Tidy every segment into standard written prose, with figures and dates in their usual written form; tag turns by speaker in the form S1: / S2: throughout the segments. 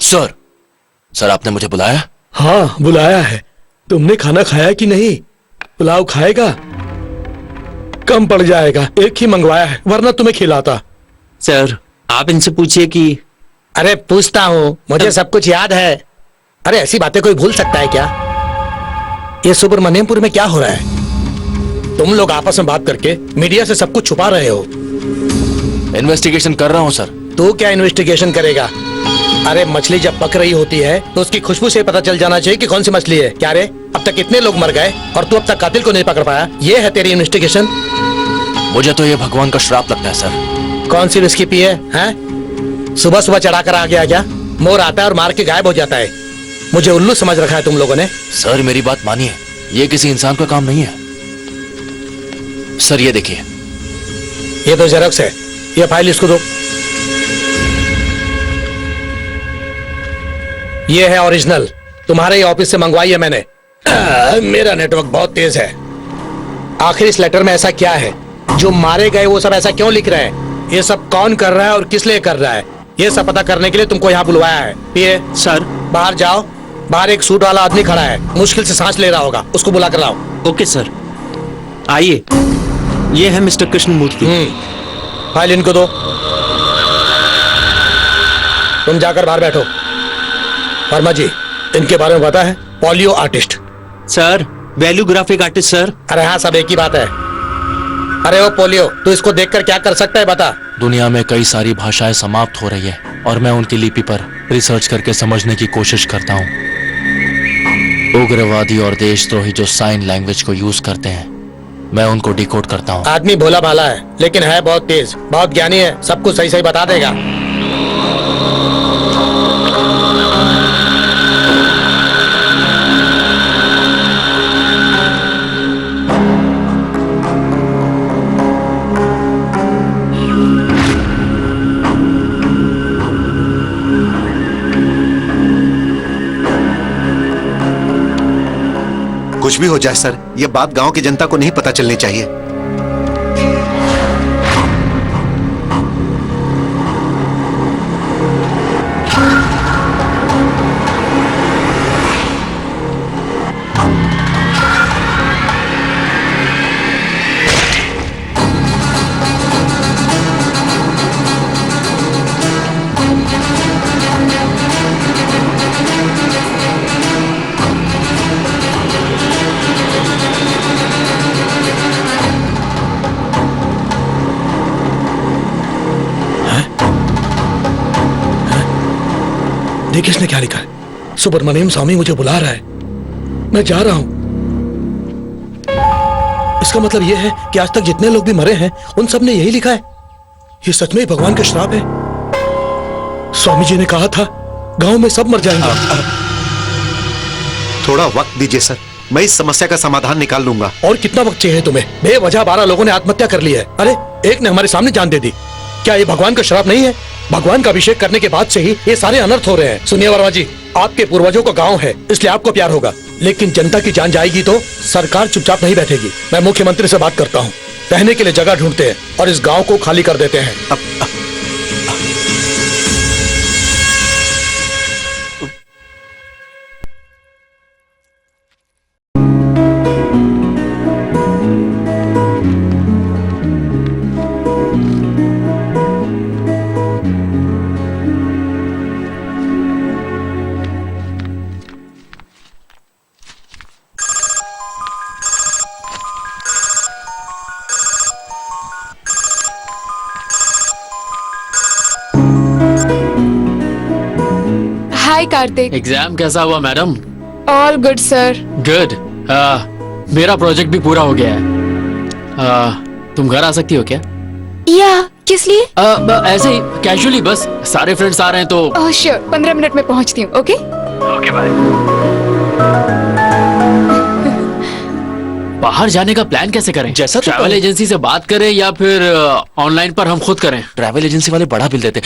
S1: Sir, sir आपने मुझे बुलाया?
S2: हाँ बुलाया है। तुमने खाना खाया कि नहीं? पुलाव खाएगा? कम पड़ जाएगा, एक ही मंगवाया है, वरना तुम्हें खिलाता।
S3: सर आप इनसे पूछिए कि।
S4: अरे पूछता हूँ, मुझे सब कुछ याद है। अरे ऐसी बातें कोई भूल सकता है क्या? ये सुब्रमण्यमपुर में क्या हो रहा है? तुम लोग आपस में बात करके मीडिया से सब कुछ छुपा रहे हो।
S1: इन्वेस्टिगेशन कर रहा हूँ सर।
S4: तू क्या इन्वेस्टिगेशन करेगा? अरे मछली जब पक रही होती है तो उसकी खुशबू से पता चल जाना चाहिए कि कौन सी मछली है। क्या रे, अब तक कितने लोग मर गए और तू अब तक कातिल को नहीं पकड़ पाया? ये है तेरी इन्वेस्टिगेशन?
S1: मुझे तो ये भगवान का श्राप लगता है सर।
S4: कौन सी विस्की पी है? सुबह सुबह चढ़ाकर आ गया क्या? मोर आता है और मार के गायब हो जाता है। मुझे उल्लू समझ रखा है तुम लोगों ने।
S1: सर मेरी बात मानिए, ये किसी इंसान का काम नहीं है। सर ये देखिए,
S4: ये तो जेरॉक्स है। ये फाइल इसको दो। ये है ओरिजिनल, तुम्हारे ही ऑफिस से मंगवाई है मैंने। मेरा नेटवर्क बहुत तेज है। आखिर इस लेटर में ऐसा क्या है? जो मारे गए वो सब ऐसा क्यों लिख रहे हैं? ये सब कौन कर रहा है और किस लिए कर रहा है? ये सब पता करने के लिए तुमको यहाँ बुलवाया है। ये
S3: सर
S4: बाहर जाओ, बाहर एक सूट वाला आदमी खड़ा है, मुश्किल से सांस ले रहा होगा, उसको बुला कर लाओ।
S3: Okay sir. आइए, ये है मिस्टर कृष्णमूर्ति।
S4: फाइल इनको दो। तुम जाकर बाहर बैठो। वर्मा जी, इनके बारे में पता है? Polio artist.
S3: Sir value graphic artist sir.
S4: अरे हाँ, सब एक ही बात है। अरे वो पोलियो, तू इसको देखकर क्या कर सकता है बता?
S1: दुनिया में कई सारी भाषाएं समाप्त हो रही है और मैं उनकी लिपि पर रिसर्च करके समझने की कोशिश करता हूँ। उग्रवादी और देशद्रोही जो साइन लैंग्वेज को यूज करते हैं, मैं उनको डिकोड करता हूँ।
S4: आदमी भोला भाला है, लेकिन है बहुत तेज, बहुत ज्ञानी है, सब कुछ सही सही बता देगा।
S5: कुछ भी हो जाए सर, ये बात गांव की जनता को नहीं पता चलनी चाहिए।
S4: देखिए इसने क्या लिखा है? सुब्रमण्यम स्वामी मुझे बुला रहा है, मैं जा रहा हूं। इसका मतलब यह है कि आज तक जितने लोग भी मरे हैं उन सब ने यही लिखा है। ये सच में ही भगवान का श्राप है। स्वामी जी ने कहा था गांव में सब मर जाएंगे।
S5: थोड़ा वक्त दीजिए सर, मैं इस समस्या का समाधान निकाल लूंगा।
S4: और कितना वक्त चाहिए तुम्हें? बेवजह 12 लोगों ने आत्महत्या कर ली है। अरे एक ने हमारे सामने जान दे दी। क्या ये भगवान का श्राप नहीं है? भगवान का अभिषेक करने के बाद से ही ये सारे अनर्थ हो रहे हैं। सुनिए वर्मा जी, आपके पूर्वजों का गांव है, इसलिए आपको प्यार होगा, लेकिन जनता की जान जाएगी तो सरकार चुपचाप नहीं बैठेगी। मैं मुख्यमंत्री से बात करता हूँ, रहने के लिए जगह ढूंढते हैं और इस गांव को खाली कर देते हैं।
S6: हाय कार्तिक।
S7: एग्जाम कैसा हुआ madam?
S6: All good sir.
S7: Good. मेरा प्रोजेक्ट भी पूरा हो गया है। तुम घर आ सकती हो क्या?
S6: या किस लिए?
S7: ऐसे ही कैजुअली, बस सारे फ्रेंड्स आ रहे हैं तो।
S6: ओह श्योर, 15 मिनट में पहुंचती हूँ। Okay
S7: okay bye. बाहर जाने का प्लान कैसे करें?
S1: जैसा तो
S7: ट्रैवल एजेंसी से बात करें या फिर ऑनलाइन पर हम खुद करें?
S1: ट्रैवल एजेंसी वाले बड़ा बिल देते।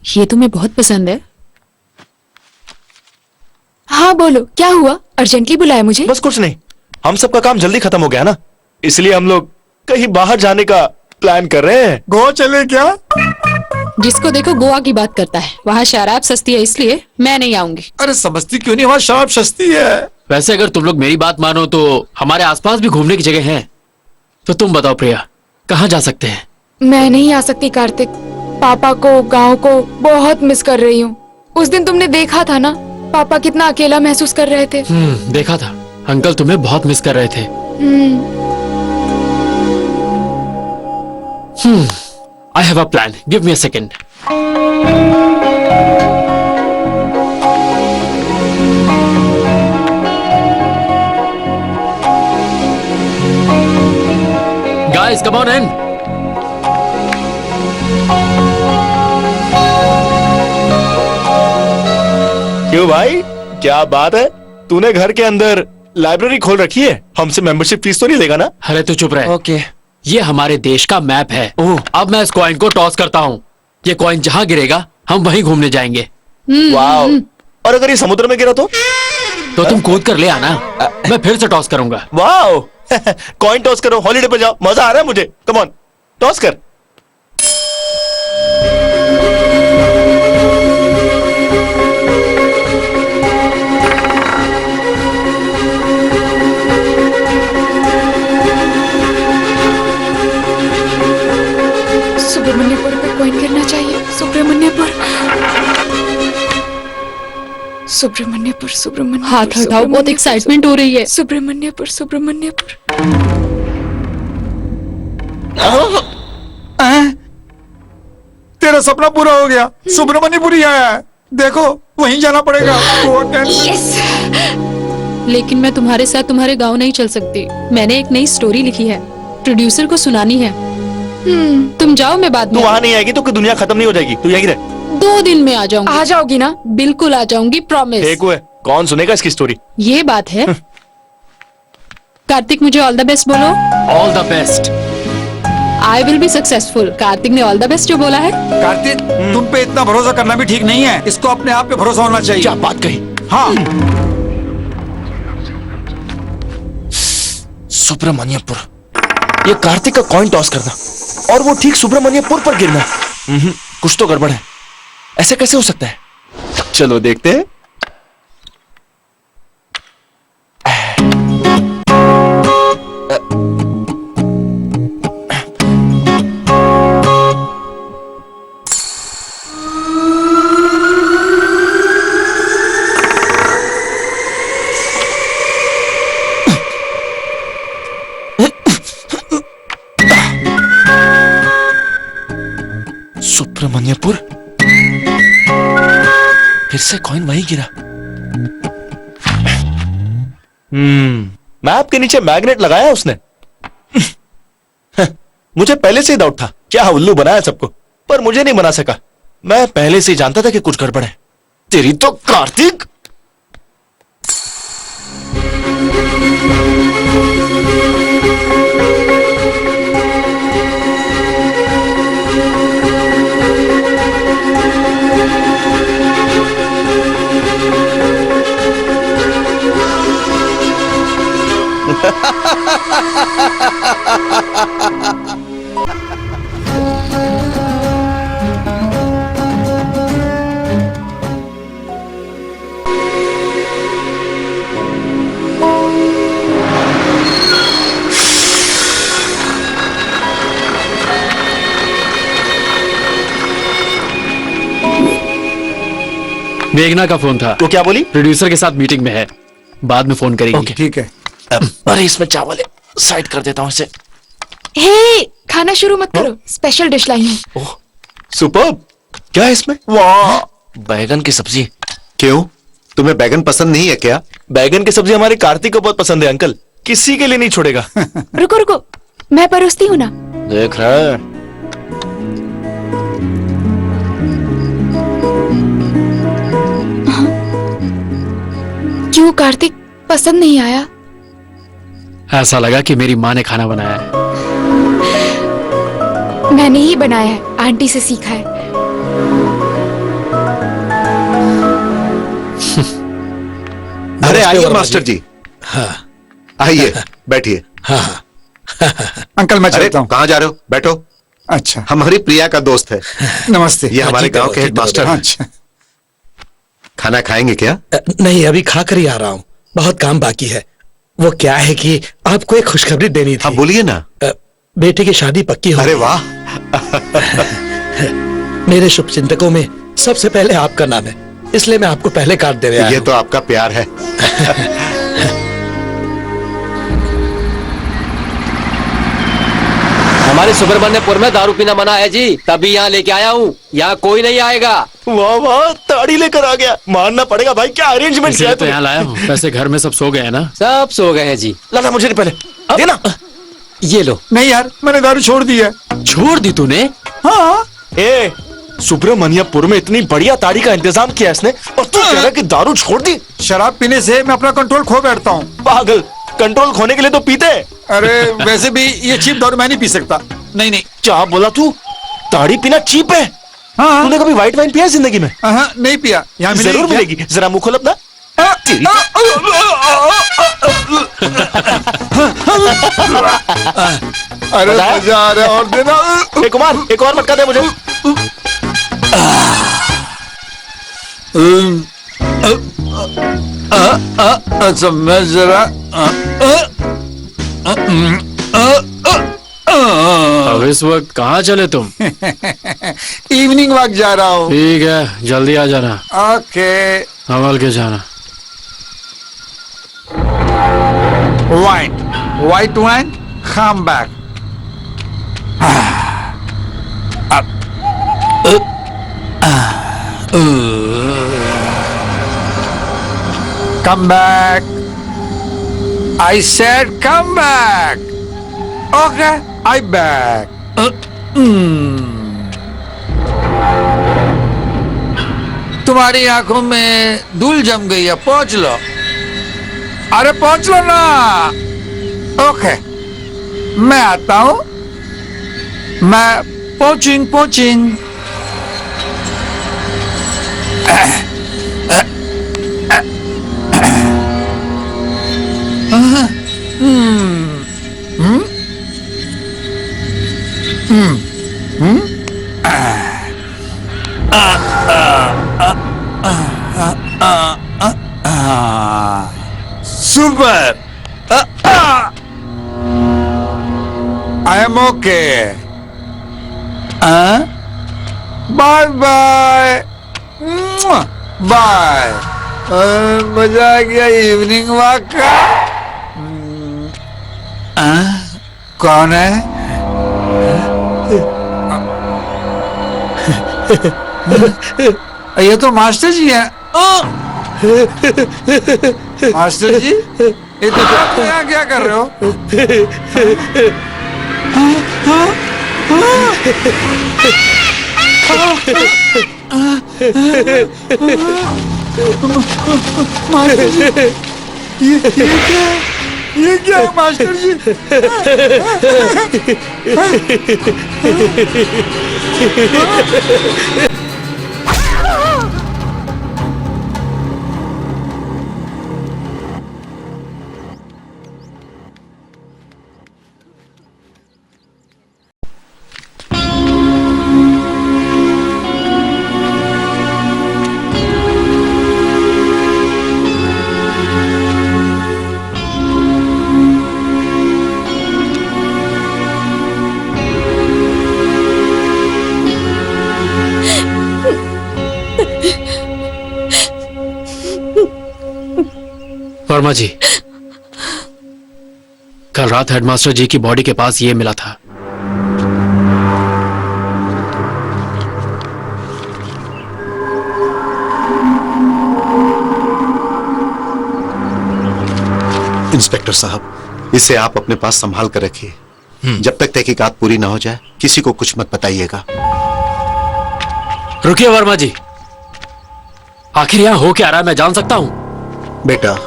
S6: ये तुम्हें बहुत पसंद है। हाँ बोलो, क्या हुआ? अर्जेंटली बुलाया मुझे?
S8: बस कुछ नहीं, हम सबका काम जल्दी खत्म हो गया ना, इसलिए हम लोग कहीं बाहर जाने का प्लान कर रहे हैं।
S2: गो चले क्या?
S9: जिसको देखो गोवा की बात करता है। वहाँ शराब सस्ती है इसलिए मैं नहीं आऊंगी।
S4: अरे समझती क्यों नहीं, वहाँ शराब सस्ती है।
S7: वैसे अगर तुम लोग मेरी बात मानो तो हमारे आसपास भी घूमने की जगह है। तो तुम बताओ प्रिया, कहाँ जा सकते हैं?
S6: मैं नहीं आ सकती कार्तिक। पापा को, गांव को बहुत मिस कर रही हूँ। उस दिन तुमने देखा था ना, पापा कितना अकेला महसूस कर रहे थे।
S7: देखा था, अंकल तुम्हें बहुत मिस कर रहे थे। I have a plan. Give me a second. Guys, come on in.
S8: क्यों भाई, क्या बात है? तूने घर के अंदर लाइब्रेरी खोल रखी है? हमसे मेंबरशिप फीस तो नहीं लेगा ना?
S7: अरे तू चुप रहे।
S8: ओके।
S7: ये हमारे देश का मैप है। अब मैं इस कॉइन को टॉस करता हूँ। ये कॉइन जहाँ गिरेगा हम वहीं घूमने जाएंगे।
S8: वाओ। और अगर ये समुद्र में गिरा तो
S7: तुम कूद कर ले आना, मैं फिर से टॉस करूंगा।
S8: वाओ। कॉइन टॉस करो, हॉलीडे पे जाओ, मजा आ रहा है मुझे। कम ऑन, टॉस कर।
S6: सुब्रमण्यपुर पे कॉइन गिरना चाहिए। सुब्रमण्यपुर, सुब्रमण्यपुर, सुब्रमण्यपुर।
S9: हाथ हटाओ, बहुत एक्साइटमेंट हो रही है।
S6: सुब्रमण्यपुर, सुब्रमण्यपुर।
S4: तेरा सपना पूरा हो गया, सुब्रमण्यपुरी आया है। देखो वहीं जाना पड़ेगा।
S6: यस।
S9: लेकिन मैं तुम्हारे साथ तुम्हारे गांव नहीं चल सकती। मैंने एक नई स्टोरी लिखी है, प्रोड्यूसर को सुनानी है। तुम जाओ, मैं बाद
S8: तू
S9: में।
S8: वहां नहीं आएगी तो दुनिया खत्म नहीं हो जाएगी। तू यहीं रह।
S9: 2 दिन में आ जाऊंगी।
S6: आ जाओगी ना?
S9: बिल्कुल आ जाऊंगी, प्रॉमिस।
S8: एक हुए, कौन सुनेगा इसकी स्टोरी?
S9: ये बात है। कार्तिक, मुझे ऑल द बेस्ट बोलो।
S7: All the best.
S9: I will be successful. Kartik ने ऑल द बेस्ट जो बोला है।
S4: कार्तिक, तुम पे इतना भरोसा करना भी ठीक नहीं है। इसको अपने आप पे भरोसा होना चाहिए।
S8: क्या बात कही।
S4: हाँ।
S8: सुब्रमण्यपुर, ये कार्तिक का कॉइन टॉस करना और वो ठीक सुब्रमण्यपुर पर गिरना। कुछ तो गड़बड़ है। ऐसे कैसे हो सकता है? चलो देखते हैं। सुब्रमण्यपुर, फिर से कॉइन वहीं गिरा। मैप के नीचे मैग्नेट लगाया उसने। मुझे पहले से ही डाउट था, क्या उल्लू बनाया सबको, पर मुझे नहीं बना सका। मैं पहले से ही जानता था कि कुछ गड़बड़ है। तेरी तो कार्तिक।
S7: मेघना का फोन था।
S8: वो क्या बोली?
S7: प्रोड्यूसर के साथ मीटिंग में है, बाद में फोन करेगी।
S4: ठीक है।
S8: अरे इसमें चावल है, साइड कर देता हूं इसे।
S6: हे, खाना शुरू मत करो, स्पेशल डिश लाई हूँ।
S8: ओह, सुपर्ब। क्या है इसमें? वाह, बैगन की सब्जी।
S5: क्यों, तुम्हें बैगन पसंद नहीं है क्या?
S8: बैगन की सब्जी हमारे कार्तिक को बहुत पसंद है अंकल, किसी के लिए नहीं छोड़ेगा।
S6: रुको रुको, मैं परोसती हूँ ना।
S8: देख रहा है।
S6: क्यों कार्तिक, पसंद नहीं आया?
S7: ऐसा लगा कि मेरी माँ ने खाना बनाया है।
S6: मैंने ही बनाया है, आंटी से सीखा है।
S5: अरे आइए मास्टर जी।
S2: हाँ
S5: आइए, बैठिए।
S2: हाँ।
S4: अंकल मैं
S5: अरे
S4: चलता हूँ।
S5: कहाँ जा रहे हो? बैठो।
S10: अच्छा
S5: हमारी प्रिया का दोस्त है।
S10: नमस्ते।
S5: ये हमारे
S4: जीते
S5: गांव
S4: रहो,
S5: के
S4: जीते
S5: हेडमास्टर
S4: रहो।
S5: हैं।
S10: अच्छा
S5: खाना खाएंगे क्या?
S4: नहीं, अभी खा कर ही आ रहा हूँ, बहुत काम बाकी है। वो क्या है कि आपको एक खुशखबरी देनी थी।
S5: हाँ बोलिए ना।
S4: बेटी की शादी पक्की हो
S5: अरे
S4: गई।
S5: वाह।
S4: मेरे शुभ चिंतकों में सबसे पहले आपका नाम है, इसलिए मैं आपको पहले कार्ड दे रहा
S5: ये
S4: हूं।
S5: तो आपका प्यार है।
S7: हमारे सुब्रमण्यपुर में दारू पीना मना है जी, तभी यहाँ लेके आया हूँ। यहाँ कोई नहीं आएगा।
S8: वाह वाह, ताड़ी लेकर आ गया। मानना पड़ेगा भाई, क्या अरेंजमेंट किया
S7: इसलिए
S8: है
S7: तो
S8: तूने?
S7: यहाँ लाया हूँ। वैसे घर में सब सो गए हैं ना?
S3: सब सो गए हैं जी।
S8: लाना मुझे नहीं पहले देना।
S3: ये लो।
S10: नहीं यार, मैंने दारू छोड़ दी है।
S7: छोड़ दी तूने?
S10: हाँ
S8: ए, सुब्रमण्यपुर में इतनी बढ़िया ताड़ी का इंतजाम किया इसने, और तू कह रहा है कि दारू छोड़ दी?
S10: शराब पीने से मैं अपना कंट्रोल खो बैठता हूँ।
S8: पागल, कंट्रोल खोने के लिए तो पीते हैं।
S10: अरे वैसे भी ये चीप दारू मैं नहीं पी सकता। नहीं नहीं।
S8: क्या बोला तू? ताड़ी पीना चीप है?
S10: हाँ
S8: तूने कभी व्हाइट वाइन पिया है जिंदगी में?
S10: हाँ, नहीं पिया। यहाँ मिलेगी
S8: जरूर
S10: क्या?
S8: मिलेगी, जरा मुंह खोल अपना। तेरी
S10: अरे
S8: बताया?
S10: मजा आ रहा है, और देना।
S8: कुमार, एक और मटका दे मुझे।
S10: अच्छा मैं जरा
S7: अब इस वक्त कहाँ चले तुम?
S10: इवनिंग वॉक जा रहा हूँ।
S7: ठीक है, जल्दी आ जाना।
S10: ओके।
S7: संभल के जाना।
S10: White wine, come back. Come back. I said come back. Okay, I back. तुम्हारी आंखों में धूल जम गई है, पहुंच लो। अरे पहुंच लो ना। ओके, मैं आता हूं। मैं पहुंचिंग। Super. I am okay. Bye bye. Bye. मजा आ गया इवनिंग वॉक का। कौन है? ये तो मास्टर जी हैं। मास्टर जी, ये तो यहाँ क्या कर रहे हो? मास्टर जी, ये क्या है मास्टर जी?
S7: वर्मा जी, कल रात हेडमास्टर जी की बॉडी के पास ये मिला था।
S5: इंस्पेक्टर साहब, इसे आप अपने पास संभाल कर रखिए। जब तक तहकीकात पूरी ना हो जाए किसी को कुछ मत बताइएगा।
S7: रुकिए वर्मा जी, आखिर यहाँ हो क्या रहा है, मैं जान सकता हूँ?
S5: बेटा,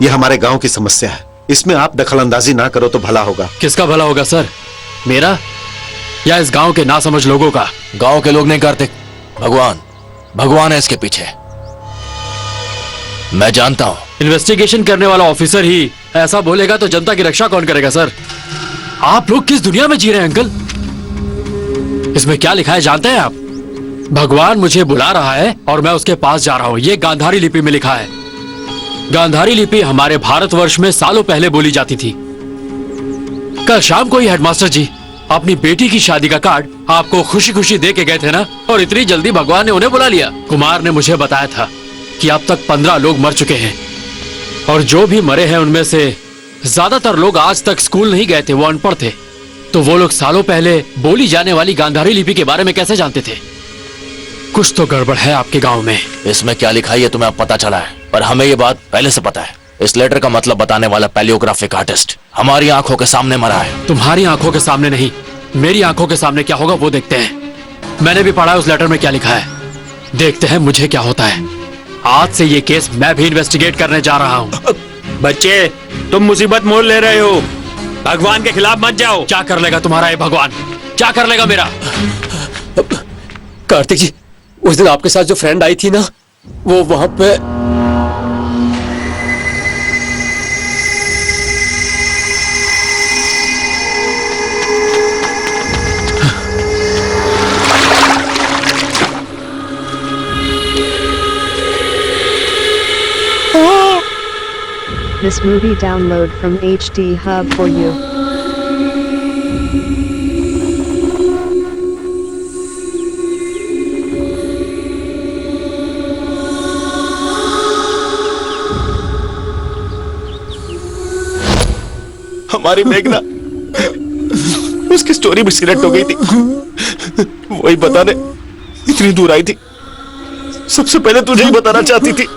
S5: यह हमारे गांव की समस्या है, इसमें आप दखलंदाजी ना करो तो भला होगा।
S7: किसका भला होगा सर, मेरा या इस गांव के नासमझ लोगों का?
S1: गांव के लोग नहीं करते, भगवान है इसके पीछे, मैं जानता हूं।
S7: इन्वेस्टिगेशन करने वाला ऑफिसर ही ऐसा बोलेगा तो जनता की रक्षा कौन करेगा सर? आप लोग किस दुनिया में जी रहे हैं अंकल? इसमें क्या लिखा है जानते हैं आप? भगवान मुझे बुला रहा है और मैं उसके पास जा रहा हूँ। ये गांधारी लिपि में लिखा है। गांधारी लिपि हमारे भारतवर्ष में सालों पहले बोली जाती थी। कल शाम को ही हेडमास्टर जी अपनी बेटी की शादी का कार्ड आपको खुशी खुशी दे के गए थे ना, और इतनी जल्दी भगवान ने उन्हें बुला लिया। कुमार ने मुझे बताया था कि अब तक 15 लोग मर चुके हैं, और जो भी मरे हैं उनमें से ज्यादातर लोग आज तक स्कूल नहीं गए थे, वो अनपढ़ थे। तो वो लोग सालों पहले बोली जाने वाली गांधारी लिपि के बारे में कैसे जानते थे? कुछ तो गड़बड़ है आपके गांव में।
S1: इसमें क्या लिखा है ये तुम्हें अब पता चला है, पर हमें ये बात पहले से पता है। इस लेटर का मतलब बताने वाला पैलियोग्राफिक आर्टिस्ट हमारी आंखों के सामने मरा है।
S7: तुम्हारी आंखों के सामने नहीं, मेरी आंखों के सामने क्या होगा वो देखते हैं। मैंने भी पढ़ा है उस लेटर में क्या लिखा है, देखते हैं मुझे क्या होता है। आज से ये केस मैं भी इन्वेस्टिगेट करने जा रहा हूँ।
S3: बच्चे, तुम मुसीबत मोल ले रहे हो, भगवान के खिलाफ मत जाओ।
S7: क्या कर लेगा तुम्हारा ये भगवान? क्या कर लेगा मेरा?
S8: कार्तिक जी, उस दिन आपके साथ जो फ्रेंड आई थी ना, वो वहां पे
S11: This movie download from HD Hub for you.
S8: हमारी मेघना उसकी स्टोरी भी सिलेक्ट हो गई थी। वही बताने इतनी दूर आई थी। सबसे पहले तुझे ही बताना चाहती थी।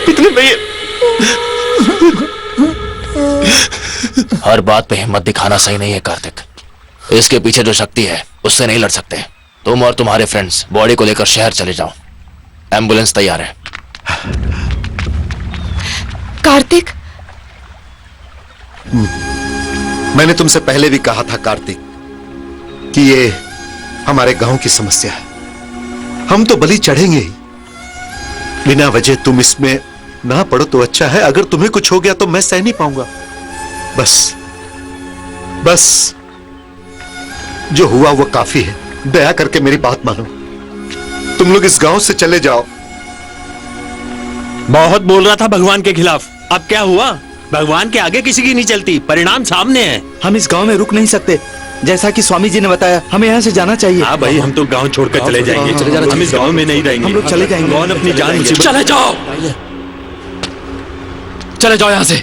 S8: इतने में ये
S1: हर बात पे हिम्मत दिखाना सही नहीं है कार्तिक। इसके पीछे जो शक्ति है उससे नहीं लड़ सकते। तुम और तुम्हारे फ्रेंड्स बॉडी को लेकर शहर चले जाओ, एम्बुलेंस तैयार है।
S6: कार्तिक,
S5: मैंने तुमसे पहले भी कहा था कार्तिक कि ये हमारे गांव की समस्या है। हम तो बलि चढ़ेंगे ही। बिना वजह तुम इसमें ना पड़ो तो अच्छा है। अगर तुम्हें कुछ हो गया तो मैं सह नहीं पाऊंगा। बस जो हुआ वो काफी है। दया करके मेरी बात मानो। तुम लोग इस गांव से चले जाओ।
S3: बहुत बोल रहा था भगवान के खिलाफ, अब क्या हुआ? भगवान के आगे किसी की नहीं चलती, परिणाम सामने है।
S12: हम इस गांव में रुक नहीं सकते, जैसा कि स्वामी जी ने बताया। हमें यहाँ से जाना चाहिए।
S3: हाँ भाई, हम तो गांव छोड़कर चले जाएंगे। हम इस गांव में नहीं रहेंगे।
S12: हम लोग चले जाएंगे।
S3: कौन अपनी जान मुसीबत।
S7: चले जाओ, चले जाओ यहाँ से।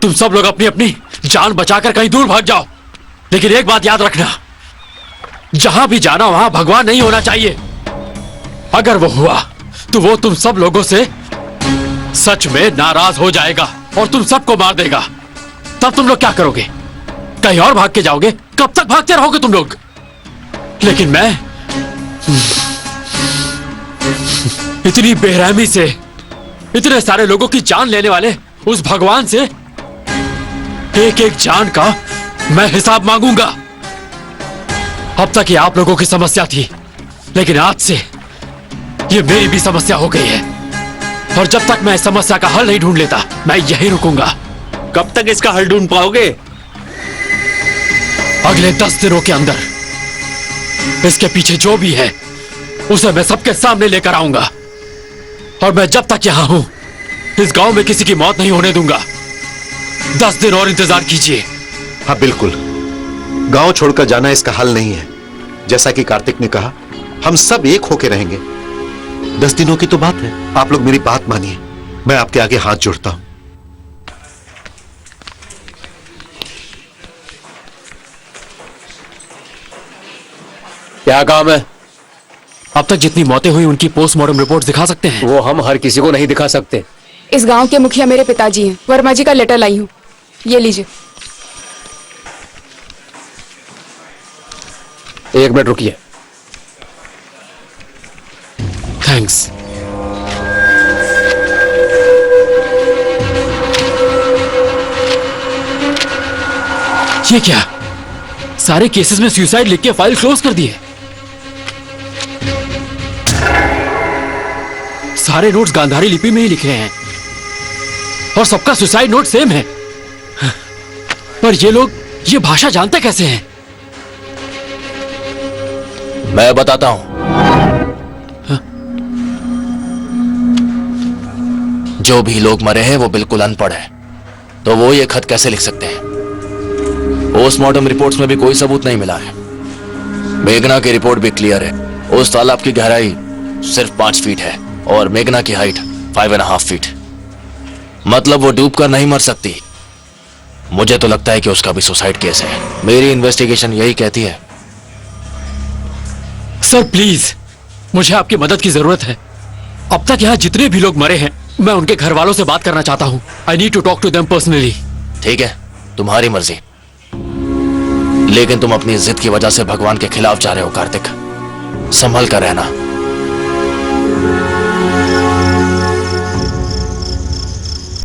S7: तुम सब लोग अपनी अपनी जान बचाकर कहीं दूर भाग जाओ, लेकिन एक बात याद रखना, जहां भी जाना वहां भगवान नहीं होना चाहिए। अगर वो हुआ तो वो तुम सब लोगों से सच में नाराज हो जाएगा और तुम सबको मार देगा। तब तुम लोग क्या करोगे? कहीं और भाग के जाओगे? कब तक भागते रहोगे तुम लोग? लेकिन मैं इतनी बेरहमी से इतने सारे लोगों की जान लेने वाले उस भगवान से एक एक जान का मैं हिसाब मांगूंगा। अब तक ये आप लोगों की समस्या थी, लेकिन आज से ये मेरी भी समस्या हो गई है। और जब तक मैं इस समस्या का हल नहीं ढूंढ लेता, मैं यहीं रुकूंगा।
S3: कब तक इसका हल ढूंढ पाओगे?
S7: अगले 10 दिनों के अंदर इसके पीछे जो भी है उसे मैं सबके सामने लेकर आऊंगा। और मैं जब तक यहां हूं, इस गांव में किसी की मौत नहीं होने दूंगा। 10 दिन और इंतजार कीजिए।
S5: हाँ बिल्कुल, गांव छोड़कर जाना इसका हल नहीं है। जैसा कि कार्तिक ने कहा, हम सब एक होके रहेंगे। 10 दिनों की तो बात है। आप लोग मेरी बात मानिए, मैं आपके आगे हाथ जोड़ता हूं।
S8: क्या काम है?
S7: अब तक जितनी मौतें हुई उनकी पोस्टमार्टम रिपोर्ट दिखा सकते हैं?
S8: वो हम हर किसी को नहीं दिखा सकते।
S6: इस गांव के मुखिया मेरे पिताजी हैं। वर्मा जी का लेटर लाई हूँ, ये लीजिए।
S8: 1 मिनट रुकिए।
S7: थैंक्स। ये क्या? सारे केसेस में सुसाइड लिख के फाइल क्लोज कर दिए। सारे नोट्स गांधारी लिपि में ही लिखे हैं और सबका सुसाइड नोट सेम है। पर ये लोग ये भाषा जानते कैसे हैं?
S1: मैं बताता हूं। जो भी लोग मरे हैं वो बिल्कुल अनपढ़ है, तो वो ये खत कैसे लिख सकते हैं? पोस्टमार्टम रिपोर्ट्स में भी कोई सबूत नहीं मिला है। मेघना की रिपोर्ट भी क्लियर है। उस तालाब की गहराई सिर्फ 5 फीट है और मेघना की हाइट 5.5 फीट। मतलब वो डूब कर नहीं मर सकती। मुझे तो लगता है कि उसका भी सुसाइड केस है। मेरी इन्वेस्टिगेशन यही कहती है।
S7: सर प्लीज, मुझे आपकी मदद की जरूरत है। अब तक यहाँ जितने भी लोग मरे हैं, मैं उनके घर वालों से बात करना चाहता हूँ। I need to talk to them personally.
S1: ठीक है, तुम्हारी मर्जी, लेकिन तुम अपनी जिद की वजह से भगवान के खिलाफ जा रहे हो कार्तिक। संभल कर रहना।